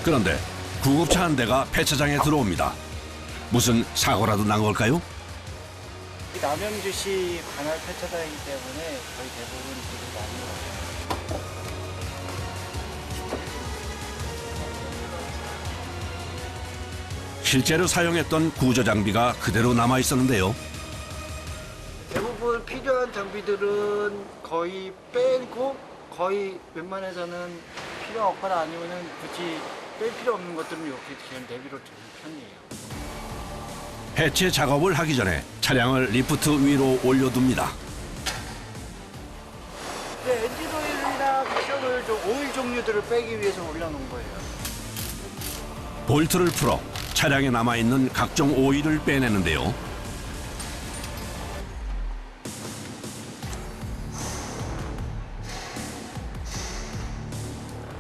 그런데 구급차 한 대가 폐차장에 들어옵니다. 무슨 사고라도 난 걸까요? 남양주시 관할 폐차장이기 때문에 거의 대부분 물이 많이 와요. 실제로 사용했던 구조 장비가 그대로 남아 있었는데요. 대부분 필요한 장비들은 거의 빼고 거의 웬만해서는 필요 없거나 아니면은 굳이 뺄 필요 없는 것들은 이렇게 그냥 내비로 두는 편이에요. 해체 작업을 하기 전에 차량을 리프트 위로 올려둡니다. 네, 엔진 오일이나 쿠션을 좀 오일 종류들을 빼기 위해서 올려놓은 거예요. 볼트를 풀어 차량에 남아있는 각종 오일을 빼내는데요.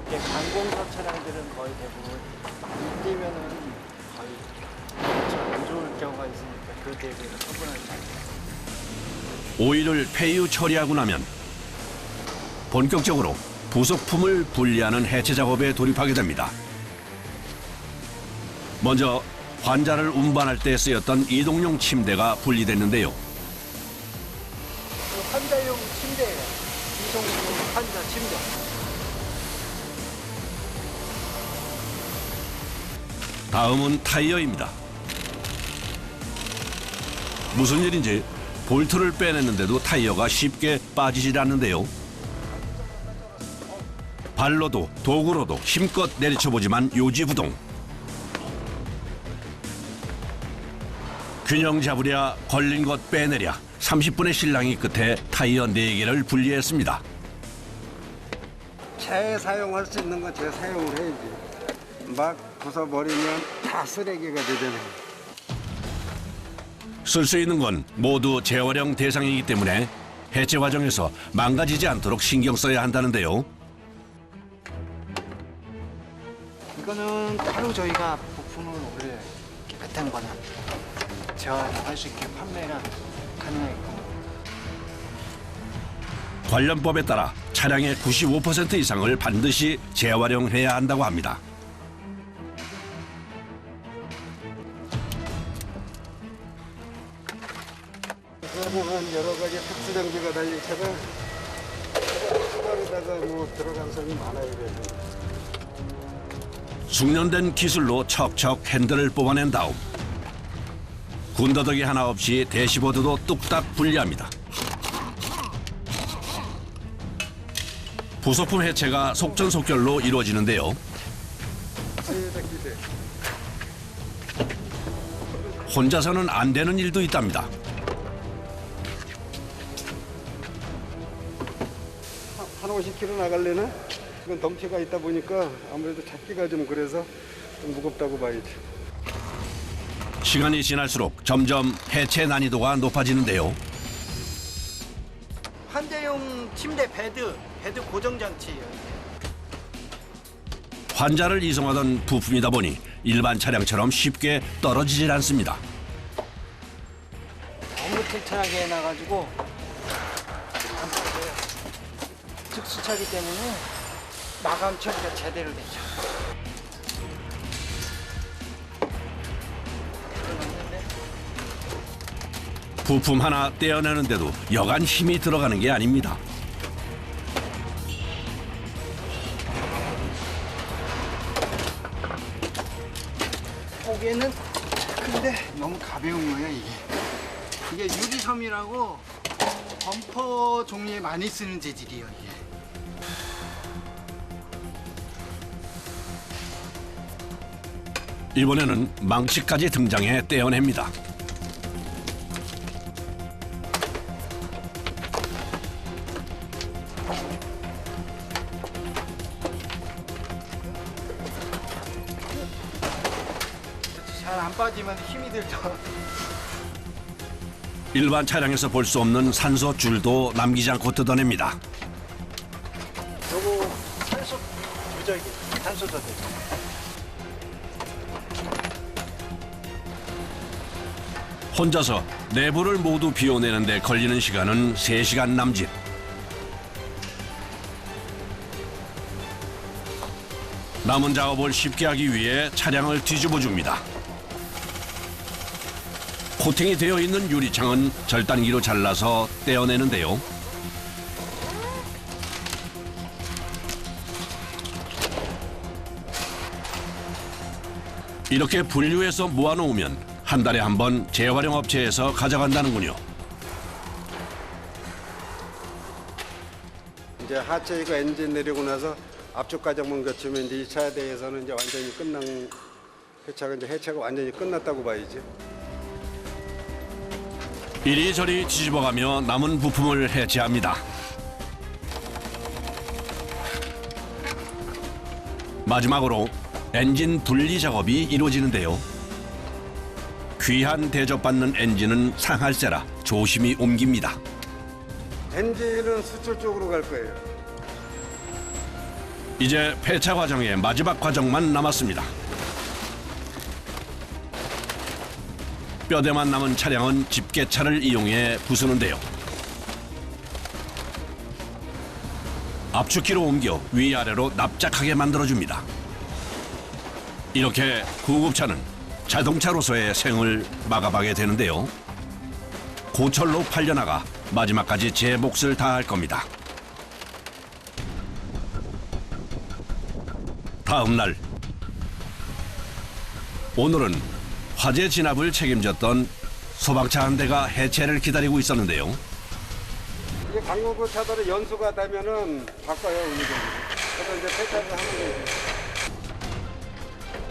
이제 관공서 차량들은 거의 대부분 많이 뛰면은 거의 안 좋을 경우가 있으니까 그에 대해서 처분하지 않아요. 오일을 폐유 처리하고 나면 본격적으로 부속품을 분리하는 해체 작업에 돌입하게 됩니다. 먼저 환자를 운반할 때 쓰였던 이동용 침대가 분리됐는데요. 환자용 침대예요. 이송용 환자 침대. 다음은 타이어입니다. 무슨 일인지 볼트를 빼냈는데도 타이어가 쉽게 빠지질 않는데요. 발로도 도구로도 힘껏 내리쳐보지만 요지부동. 균형 잡으랴 걸린 것 빼내랴 30분의 실랑이 끝에 타이어 4개를 분리했습니다. 재사용할 수 있는 건 재사용을 해야지. 막 부숴버리면 다 쓰레기가 되잖아요. 쓸 수 있는 건 모두 재활용 대상이기 때문에 해체 과정에서 망가지지 않도록 신경 써야 한다는데요. 이거는 따로 저희가 부품을 원래 깨끗한 거나 재활할 수 있게 판매가 가능하게끔. 관련법에 따라 차량의 95% 이상을 반드시 재활용해야 한다고 합니다. 그거는 여러 가지 특수 장비가 달린 차가 수발에다가 뭐 들어간 선이 많아요. 그래서. 숙련된 기술로 척척 핸들을 뽑아낸 다음 군더더기 하나 없이 대시보드도 뚝딱 분리합니다. 부속품 해체가 속전속결로 이루어지는데요. 혼자서는 안 되는 일도 있답니다. 한 50km 나가려나? 이건 덩치가 있다 보니까 아무래도 잡기가 좀 그래서 좀 무겁다고 봐야지. 시간이 지날수록 점점 해체 난이도가 높아지는데요. 환자용 침대 베드 고정 장치예요. 환자를 이송하던 부품이다 보니 일반 차량처럼 쉽게 떨어지질 않습니다. 너무 튼튼하게 해놔가지고 안 빠져요. 특수차기 때문에 마감 처리가 제대로 되죠. 부품 하나 떼어내는데도 여간 힘이 들어가는 게 아닙니다. 보기에는 근데 너무 가벼운 거예요 이게. 이게 유리섬이라고 범퍼 종류에 많이 쓰는 재질이에요 이게. 이번에는 망치까지 등장해 떼어냅니다. 잘 안 빠지면 힘이 들죠. 일반 차량에서 볼 수 없는 산소 줄도 남기지 않고 뜯어냅니다. 요거 산소 조절기, 산소 조절. 혼자서 내부를 모두 비워내는데 걸리는 시간은 3시간 남짓. 남은 작업을 쉽게 하기 위해 차량을 뒤집어 줍니다. 코팅이 되어 있는 유리창은 절단기로 잘라서 떼어내는데요. 이렇게 분류해서 모아놓으면 한 달에 한 번 재활용 업체에서 가져간다는군요. 이제 하체 이거 엔진 내리고 나서 앞쪽 과정만 거치면 이제 2차 대회에서는 이제 완전히 끝난 회차가 이제 해체가 완전히 끝났다고 봐야지. 이리저리 뒤집어가며 남은 부품을 해체합니다. 마지막으로 엔진 분리 작업이 이루어지는데요. 귀한 대접받는 엔진은 상할세라 조심히 옮깁니다. 엔진은 수출 쪽으로 갈 거예요. 이제 폐차 과정의 마지막 과정만 남았습니다. 뼈대만 남은 차량은 집게차를 이용해 부수는데요. 압축기로 옮겨 위아래로 납작하게 만들어줍니다. 이렇게 구급차는 자동차로서의 생을 마감하게 되는데요. 고철로 팔려나가 마지막까지 제 몫을 다할 겁니다. 다음 날, 오늘은 화재 진압을 책임졌던 소방차 한 대가 해체를 기다리고 있었는데요. 이게 광고구 차들은 연수가 되면은 바꿔요, 운전. 그래서 이제 폐차를 하는 거예요.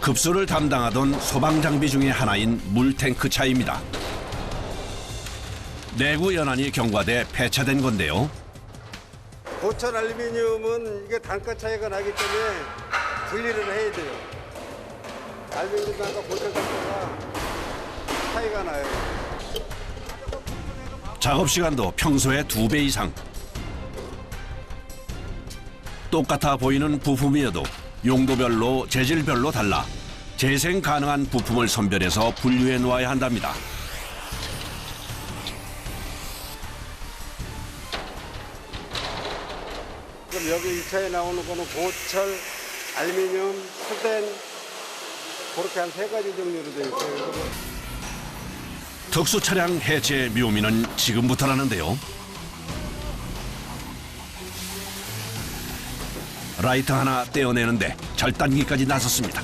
급수를 담당하던 소방 장비 중에 하나인 물탱크 차입니다. 내구 연한이 경과돼 폐차된 건데요. 고철 알루미늄은 이게 단가 차이가 나기 때문에 분리를 해야 돼요. 알루미늄과 고철 단가가 차이가 나요. 작업 시간도 평소의 2배 이상. 똑같아 보이는 부품이어도 용도별로 재질별로 달라 재생 가능한 부품을 선별해서 분류해 놓아야 한답니다. 그럼 여기 2차에 나오는 거는 고철, 알루미늄, 수덴 그렇게 한 3가지 종류로 되어 있어요. 특수 차량 해체 묘미는 지금부터라는데요. 라이터 하나 떼어내는데 절단기까지 나섰습니다.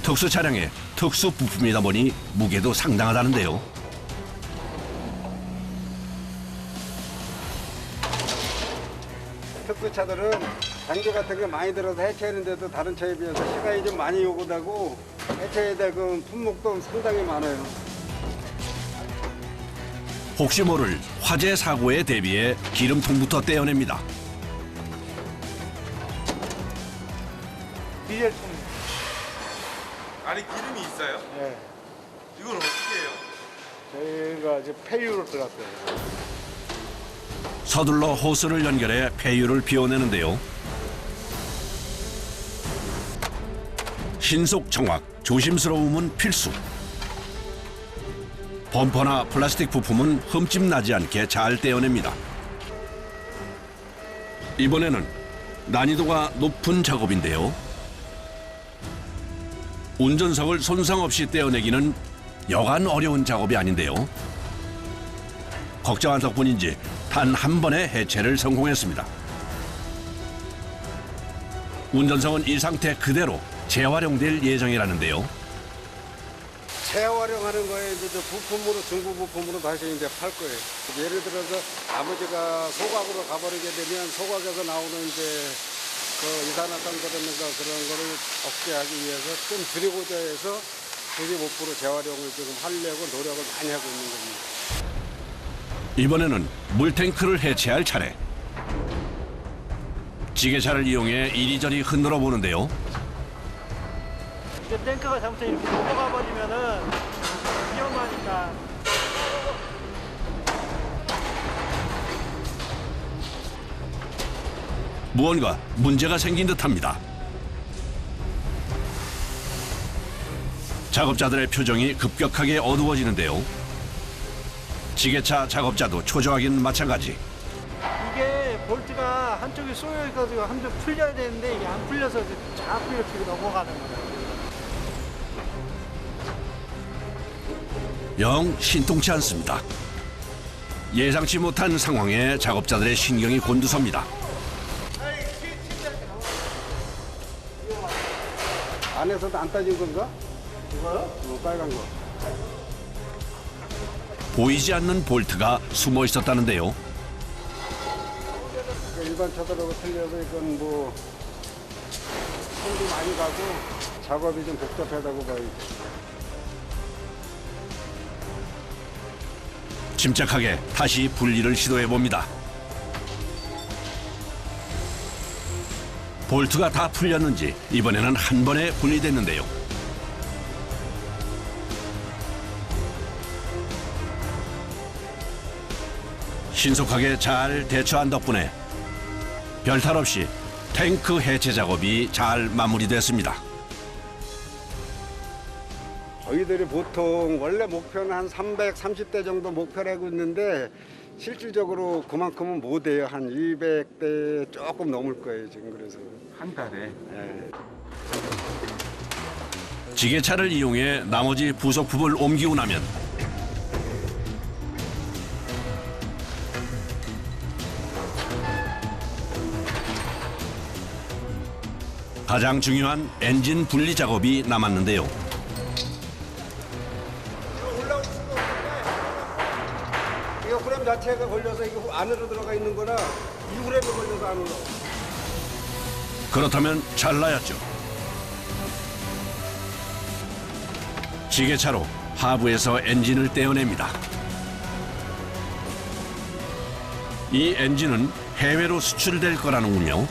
특수 차량의 특수 부품이다 보니 무게도 상당하다는데요. 특수차들은 장비 같은 게 많이 들어서 해체하는데도 다른 차에 비해서 시간이 좀 많이 요구되고 해체에 대한 품목도 상당히 많아요. 혹시 모를 화재 사고에 대비해 기름통부터 떼어냅니다. 디젤통. 안에 기름이 있어요? 예. 이건 어떻게 해요? 저희가 이제 폐유로 들어갔어요. 서둘러 호스를 연결해 폐유를 비워내는데요. 신속 정확, 조심스러움은 필수. 범퍼나 플라스틱 부품은 흠집 나지 않게 잘 떼어냅니다. 이번에는 난이도가 높은 작업인데요. 운전석을 손상 없이 떼어내기는 여간 어려운 작업이 아닌데요. 걱정한 덕분인지 단 한 번의 해체를 성공했습니다. 운전석은 이 상태 그대로 재활용될 예정이라는데요. 재활용하는 거에 이제 저 부품으로 중고 부품으로 다시 이제 팔 거예요. 예를 들어서 아버지가 소각으로 가버리게 되면 소각에서 나오는 이제 그 이산화탄소라든가 그런 거를 억제하기 위해서 좀 줄이고자 해서 95% 재활용을 지금 하려고 노력을 많이 하고 있는 겁니다. 이번에는 물탱크를 해체할 차례. 지게차를 이용해 이리저리 흔들어 보는데요. 이제 탱크가 잘못해 이렇게 넘어가 버리면은 위험하니까. 무언가 문제가 생긴 듯합니다. 작업자들의 표정이 급격하게 어두워지는데요. 지게차 작업자도 초조하긴 마찬가지. 이게 이게 볼트가 한쪽이 쏘여가지고 한쪽 풀려야 되는데 이게 안 풀려서 자꾸 이렇게 넘어가는 거예요. 영 신통치 않습니다. 예상치 못한 상황에 작업자들의 신경이 곤두섭니다. 안에서도 안 따진 건가? 이거요? 빨간 거. 보이지 않는 볼트가 숨어 있었다는데요. 일반 차들하고 틀려서 이건 뭐 손도 많이 가고 작업이 좀 복잡하다고 봐야지. 침착하게 다시 분리를 시도해 봅니다. 볼트가 다 풀렸는지 이번에는 한 번에 분리됐는데요. 신속하게 잘 대처한 덕분에 별탈 없이 탱크 해체 작업이 잘 마무리됐습니다. 저희들이 보통 원래 목표는 한 330대 정도 목표를 하고 있는데 실질적으로 그만큼은 못 해요. 한 200대 조금 넘을 거예요, 지금. 그래서 한 달에. 예. 지게차를 이용해 나머지 부속품을 옮기고 나면 가장 중요한 엔진 분리 작업이 남았는데요. 이거 프레임 자체가 걸려서 이거 안으로 들어가 있는 거라 이 프레임이 걸려서 안으로. 그렇다면 잘라야죠. 지게차로 하부에서 엔진을 떼어냅니다. 이 엔진은 해외로 수출될 거라는군요.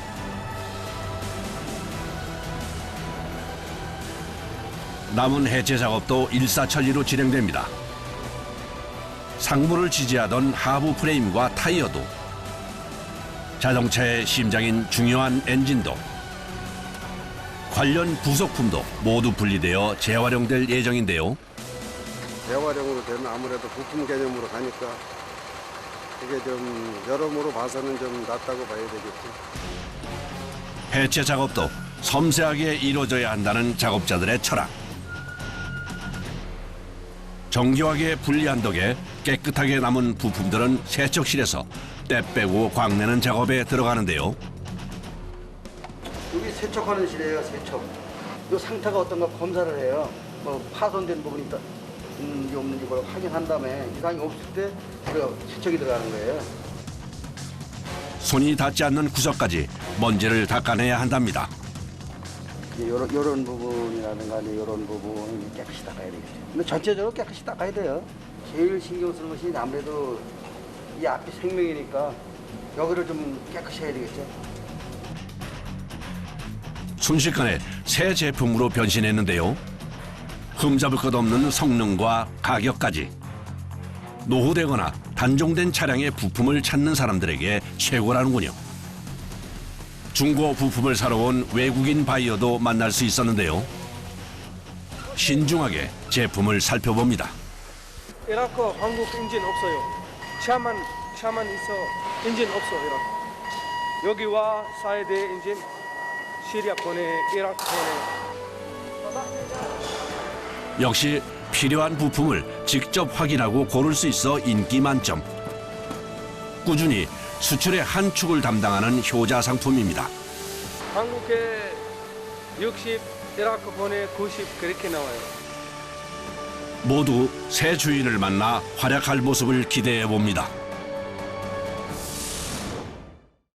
남은 해체 작업도 일사천리로 진행됩니다. 상부를 지지하던 하부 프레임과 타이어도, 자동차의 심장인 중요한 엔진도, 관련 부속품도 모두 분리되어 재활용될 예정인데요. 재활용으로 되면 아무래도 부품 개념으로 가니까 이게 좀 여러모로 봐서는 좀 낫다고 봐야 되겠죠. 해체 작업도 섬세하게 이루어져야 한다는 작업자들의 철학. 정교하게 분리한 덕에 깨끗하게 남은 부품들은 세척실에서 때 빼고 광내는 작업에 들어가는데요. 여기 세척하는 실이에요, 세척. 이 상태가 어떤가 검사를 해요. 뭐 파손된 부분이 있는지 없는지 그걸 확인한 다음에 이상이 없을 때 그 세척이 들어가는 거예요. 손이 닿지 않는 구석까지 먼지를 닦아내야 한답니다. 이런 부분이라든가 이런 부분은 깨끗이 닦아야 되겠죠. 근데 전체적으로 깨끗이 닦아야 돼요. 제일 신경 쓰는 것이 아무래도 이 앞이 생명이니까 여기를 좀 깨끗이 해야 되겠죠. 순식간에 새 제품으로 변신했는데요. 흠잡을 것 없는 성능과 가격까지. 노후되거나 단종된 차량의 부품을 찾는 사람들에게 최고라는군요. 중고 부품을 사러 온 외국인 바이어도 만날 수 있었는데요. 신중하게 제품을 살펴봅니다. 이라크 한국 엔진 없어요. 차만 있어 엔진 없어 이라크. 여기와 사이드 엔진 시리아 보내 이라크 보내. 역시 필요한 부품을 직접 확인하고 고를 수 있어 인기 만점. 꾸준히 수출의 한 축을 담당하는 효자 상품입니다. 한국에 60, 이라크 보내 90 그렇게 나와요. 모두 새 주인을 만나 활약할 모습을 기대해 봅니다.